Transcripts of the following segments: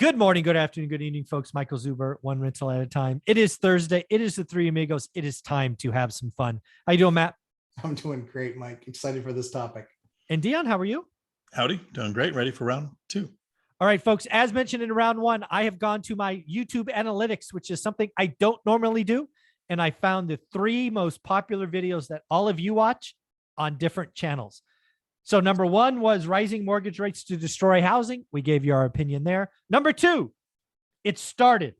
Good morning, good afternoon, good evening, folks. Michael Zuber, one rental at a time. It is Thursday. It is the Three Amigos. It is time to have some fun. How you doing, Matt? I'm doing great, Mike. Excited for this topic. And Dion, how are you? Howdy, doing great. Ready for round two. All right, folks, as mentioned in round one, I have gone to my YouTube analytics, which is something I don't normally do. And I found the three most popular videos that all of you watch on different channels. So number one was rising mortgage rates to destroy housing. We gave you our opinion there. Number two, it started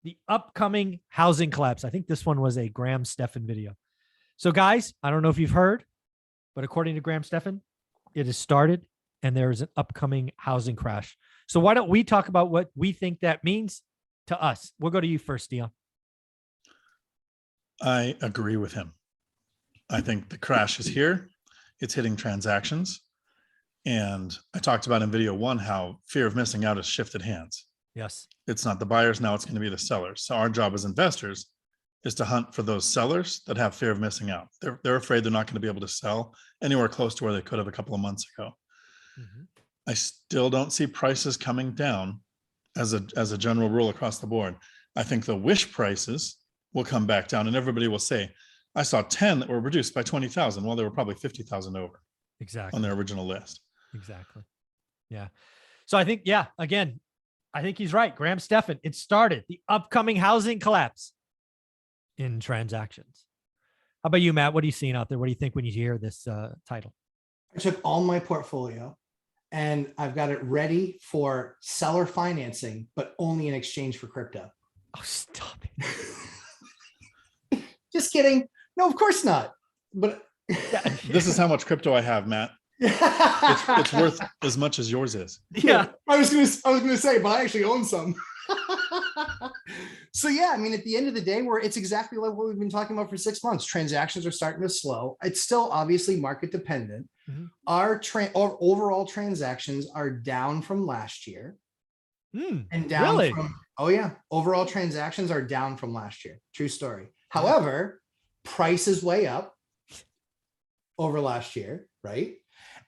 the upcoming housing collapse. I think this one was a Graham Stephan video. So guys, I don't know if you've heard, but according to Graham Stephan, it has started and there is an upcoming housing crash. So why don't we talk about what we think that means to us? We'll go to you first, Dion. I agree with him. I think the crash is here. It's hitting transactions. And I talked about in video one how fear of missing out has shifted hands. Yes. It's not the buyers, now it's going to be the sellers. So our job as investors is to hunt for those sellers that have fear of missing out. They're afraid they're not going to be able to sell anywhere close to where they could have a couple of months ago. Mm-hmm. I still don't see prices coming down as a general rule across the board. I think the wish prices will come back down and everybody will say, I saw 10 that were reduced by 20,000. Well, they were probably 50,000 over. Exactly. On their original list. Exactly. Yeah. So I think, yeah, again, I think he's right. Graham Stephan, it started the upcoming housing collapse in transactions. How about you, Matt? What are you seeing out there? What do you think when you hear this title? I took all my portfolio and I've got it ready for seller financing, but only in exchange for crypto. Oh, stop it. Just kidding. No, of course not. But this is how much crypto I have, Matt. It's worth as much as yours is. Yeah. I was gonna say, but I actually own some. So yeah, I mean, at the end of the day, it's exactly like what we've been talking about for 6 months. Transactions are starting to slow. It's still obviously market dependent. Mm-hmm. Our overall transactions are down from last year. And down really? Overall transactions are down from last year. True story. However, price is way up over last year, right?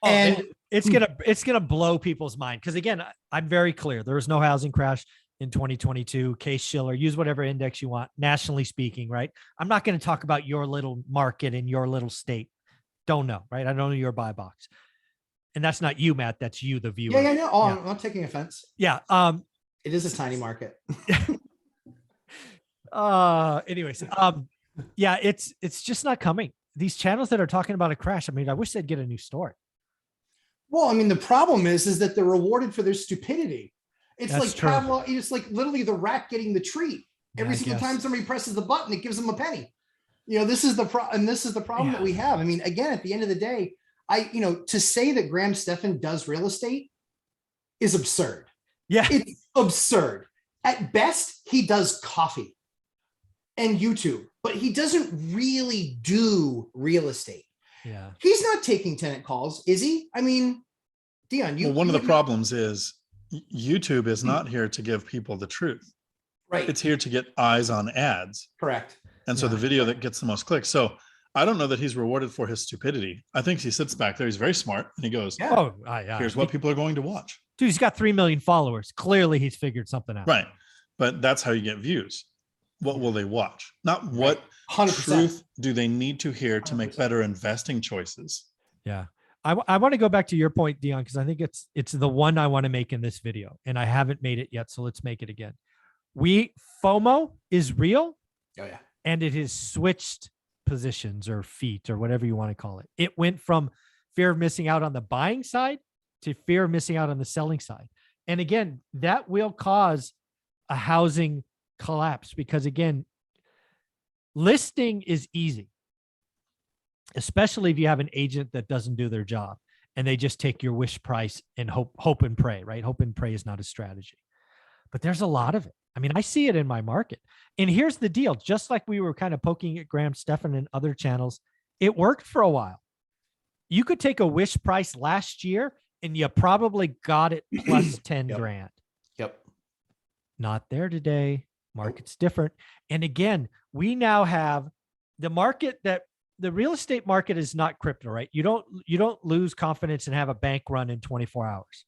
Oh, and it's gonna blow people's mind because again, I'm very clear. There was no housing crash in 2022. Case Shiller, use whatever index you want, nationally speaking, right? I'm not going to talk about your little market in your little state. Don't know, right? I don't know your buy box, and that's not you, Matt. That's you, the viewer. Yeah. No, I'm not taking offense. Yeah. It is a tiny market. Anyways, yeah, it's just not coming. These channels that are talking about a crash, I mean, I wish they'd get a new story. Well, I mean, the problem is that they're rewarded for their stupidity. It's That's like true. Pavlov, it's like literally the rat getting the treat. Every single time somebody presses the button, it gives them a penny. You know, this is the problem that we have. I mean, again, at the end of the day, to say that Graham Stephan does real estate is absurd. Yeah, it's absurd. At best, he does coffee and YouTube, but he doesn't really do real estate. Yeah. He's not taking tenant calls, is he? I mean, Dion, one of the problems is YouTube is not here to give people the truth. Right. It's here to get eyes on ads. Correct. And so the video that gets the most clicks. So I don't know that he's rewarded for his stupidity. I think he sits back there. He's very smart. And he goes, here's what people are going to watch. Dude, he's got 3 million followers. Clearly he's figured something out. Right. But that's how you get views. What will they watch? Not what 100%. Truth do they need to hear to make better investing choices? Yeah. I want to go back to your point, Dion, because I think it's the one I want to make in this video. And I haven't made it yet. So let's make it again. FOMO is real. Oh, yeah. And it has switched positions or feet or whatever you want to call it. It went from fear of missing out on the buying side to fear of missing out on the selling side. And again, that will cause a housing collapse because again, listing is easy, especially if you have an agent that doesn't do their job and they just take your wish price and hope and pray, right? Hope and pray is not a strategy, but there's a lot of it. I mean, I see it in my market. And here's the deal. Just like we were kind of poking at Graham Stephan and other channels, it worked for a while. You could take a wish price last year and you probably got it plus 10 grand. Yep. Not there today. Market's different. And again, we now have the market that the real estate market is not crypto, right? You don't lose confidence and have a bank run in 24 hours.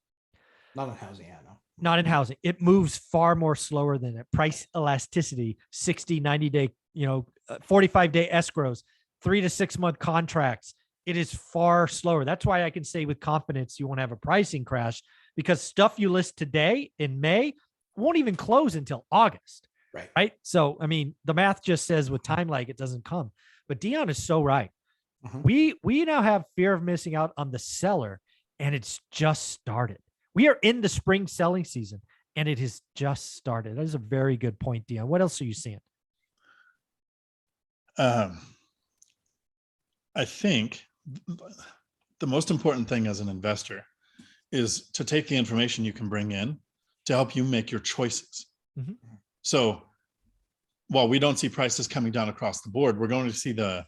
Not in housing, yeah, no. Not in housing. It moves far more slower than it. Price elasticity, 60, 90 day, 45-day escrows, 3 to 6 month contracts. It is far slower. That's why I can say with confidence you won't have a pricing crash, because stuff you list today in May won't even close until August. Right. So, I mean, the math just says with time lag, it doesn't come. But Dion is so right. We now have fear of missing out on the seller, and it's just started. We are in the spring selling season, and it has just started. That is a very good point, Dion. What else are you seeing? I think the most important thing as an investor is to take the information you can bring in to help you make your choices. So while we don't see prices coming down across the board, we're going to see the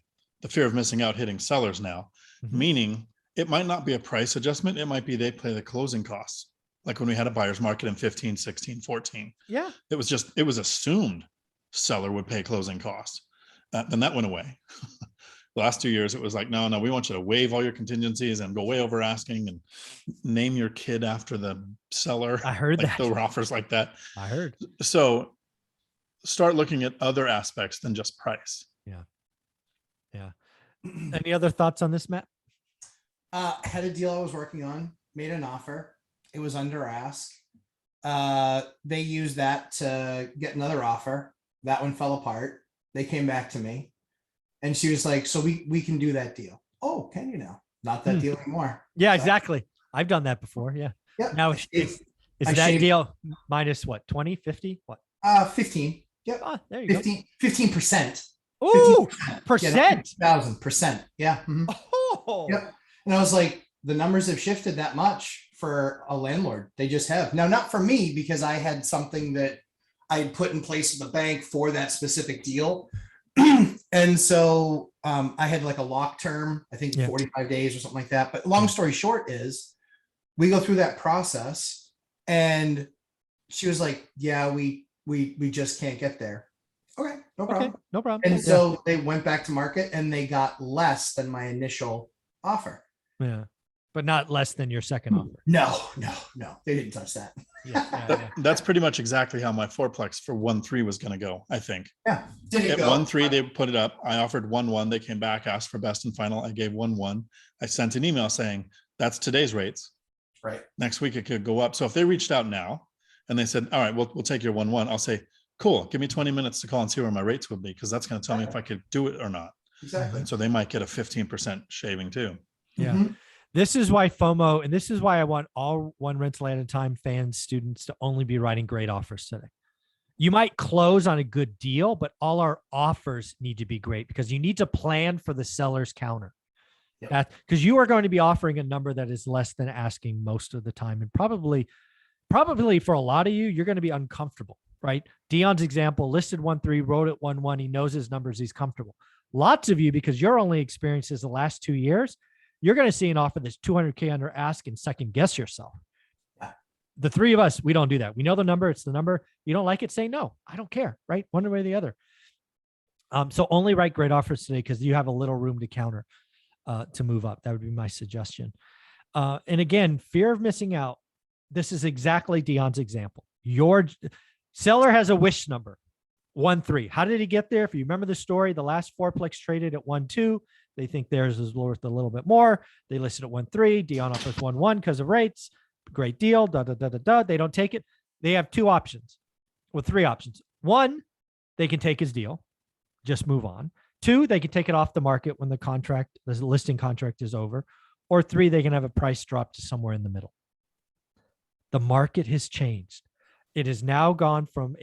fear of missing out hitting sellers now, meaning it might not be a price adjustment. It might be they pay the closing costs. Like when we had a buyer's market in 15, 16, 14. Yeah. It was assumed seller would pay closing costs. Then that went away. The last 2 years, it was like, no, we want you to waive all your contingencies and go way over asking and name your kid after the seller. I heard that. There were offers like that. I heard. So start looking at other aspects than just price. Yeah. Any other thoughts on this, Matt? Had a deal I was working on, made an offer. It was under ask. They used that to get another offer. That one fell apart. They came back to me and she was like, so we can do that deal. Oh, can you now? Not that deal anymore. Yeah, So, exactly. I've done that before. Yeah. Yep. Now is I that shaved- deal minus what? 20, 50? What? 15. Yep. Oh, there you 15%. go. Ooh, 15%. percent. 1,000%. Yeah. Oh. Yep. And I was like, the numbers have shifted that much for a landlord. They just have. Now, not for me, because I had something that I had put in place with the bank for that specific deal. And so I had like a lock term, I think 45 days or something like that. But long story short is we go through that process and she was like, yeah, we just can't get there. Okay, no problem. Okay, no problem. And so they went back to market and they got less than my initial offer. Yeah. But not less than your second offer. No, they didn't touch that. That's pretty much exactly how my fourplex for 1.3 was going to go, I think. Yeah. At 1.3, they put it up. I offered 1.1. They came back, asked for best and final. I gave 1.1. I sent an email saying, that's today's rates. Right. Next week, it could go up. So if they reached out now and they said, all right, we'll take your 1.1, I'll say, cool, give me 20 minutes to call and see where my rates would be, because that's going to tell me if I could do it or not. Exactly. And so they might get a 15% shaving too. Yeah. This is why FOMO, and this is why I want all One Rental at a Time fans, students to only be writing great offers today. You might close on a good deal, but all our offers need to be great because you need to plan for the seller's counter. That because you are going to be offering a number that is less than asking most of the time. And probably for a lot of you, you're going to be uncomfortable, right? Dion's example, listed 1.3, wrote at 1.1. He knows his numbers. He's comfortable. Lots of you, because your only experience is the last 2 years, you're going to see an offer that's 200K under ask and second guess yourself. The three of us, we don't do that. We know the number. It's the number. You don't like it, say no. I don't care, right? One way or the other. So only write great offers today because you have a little room to counter to move up. That would be my suggestion. And again, fear of missing out. This is exactly Dion's example. Your seller has a wish number, 1.3. How did he get there? If you remember the story, the last fourplex traded at 1.2. They think theirs is worth a little bit more. They listed at 1.3. Dion offers 1.1 because of rates. Great deal. They don't take it. They have two options. Well, three options. One, they can take his deal, just move on. Two, they can take it off the market when the listing contract is over. Or three, they can have a price drop to somewhere in the middle. The market has changed. It has now gone from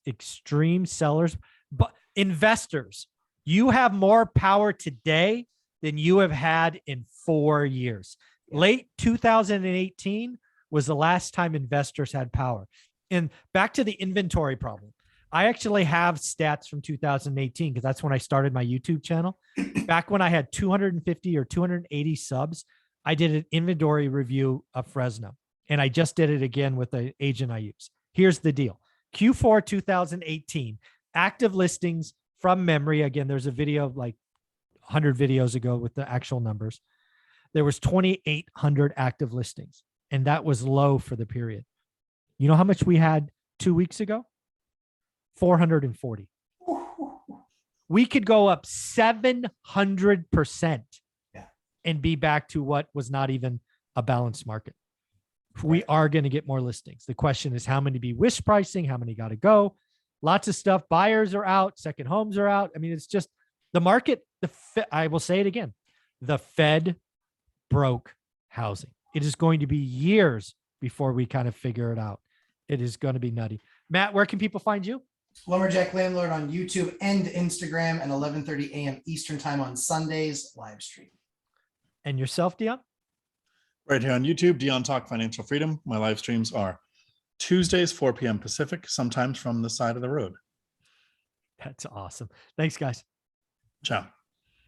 extreme sellers, but investors, you have more power today than you have had in 4 years. Late 2018 was the last time investors had power. And back to the inventory problem. I actually have stats from 2018 because that's when I started my YouTube channel. Back when I had 250 or 280 subs, I did an inventory review of Fresno. And I just did it again with the agent I use. Here's the deal. Q4 2018, active listings from memory. Again, there's a video of like 100 videos ago with the actual numbers. There was 2,800 active listings. and that was low for the period. You know how much we had 2 weeks ago? 440. We could go up 700% and be back to what was not even a balanced market. We are going to get more listings. The question is how many be wish pricing, how many got to go. Lots of stuff. Buyers are out. Second homes are out. I mean, it's just the market. I will say it again. The Fed broke housing. It is going to be years before we kind of figure it out. It is going to be nutty. Matt, where can people find you? Lumberjack Landlord on YouTube and Instagram, and 11:30 a.m. Eastern time on Sundays live stream. And yourself, Dion? Right here on YouTube, Dion Talk Financial Freedom. My live streams are Tuesdays, 4 p.m. Pacific, sometimes from the side of the road. That's awesome. Thanks, guys. Ciao.